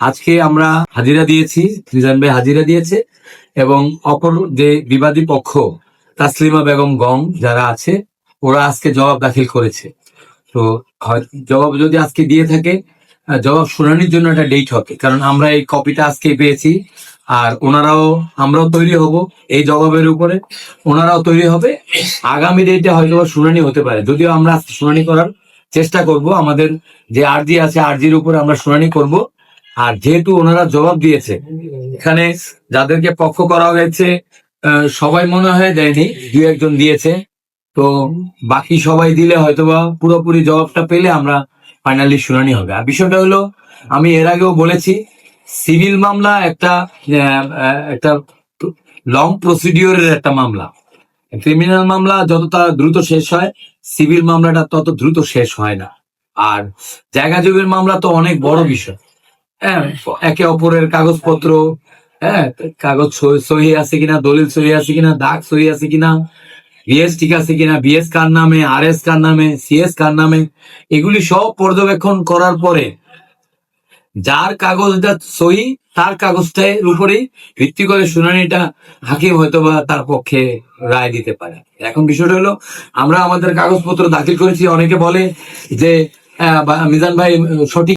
আজকে আমরা হাজিরা দিয়েছি, মিজান ভাই হাজিরা দিয়েছে এবং অপর যে বিবাদী পক্ষ তাসলিমা বেগম গং যারা আছে ওরা আজকে জবাব দাখিল করেছে। তো জবাব যদি আজকে দিয়ে থাকে, জবাব শুনানির জন্য একটা ডেট হবে, কারণ আমরা এই কপিটা আজকে পেয়েছি আর আমরাও তৈরি হব এই জবাবের উপরে, ওনারাও তৈরি হবে। আগামী ডেটে হয়তো শুনানি হতে পারে, যদিও আমরা শুনানি করার চেষ্টা করব, আমাদের যে আরজি আছে আরজির উপরে আমরা শুনানি করব। আর যেহেতু ওনারা জবাব দিয়েছে, এখানে যাদেরকে পক্ষ করা হয়েছে সবাই মনে হয় দেয়নি, দু একজন দিয়েছে। তো বাকি সবাই দিলে হয়তোবা পুরোপুরি জবাবটা পেলে আমরা ফাইনালি শুনানি হবে। আর বিষয়টা হলো, আমি এর আগেও বলেছি, সিভিল মামলা একটা লং প্রসিডিওরের একটা মামলা। ক্রিমিনাল মামলা যত দ্রুত শেষ হয়, সিভিল মামলাটা তত দ্রুত শেষ হয় না। আর জায়গা জমির মামলা তো অনেক বড় বিষয়। হ্যাঁ, একে অপরের কাগজপত্র, হ্যাঁ, কাগজ সহি আছে কিনা, দলিল সহি আছে কিনা, দাগ সহি আছে কিনা, বিএস ঠিক আছে কিনা, বিএস কার নামে, আর এস কার নামে, সিএস কার নামে, এগুলি সব পর্যবেক্ষণ করার পরে যার কাগজটা সহি তার কাগজটার উপরেই ভিত্তি করে শুনানিটা হাকিম হয়তোবা তার পক্ষে রায় দিতে পারে। এখন বিষয়টা হলো, আমরা আমাদের কাগজপত্র দাখিল করেছি, অনেকে বলে যে মিজান ভাই সঠিক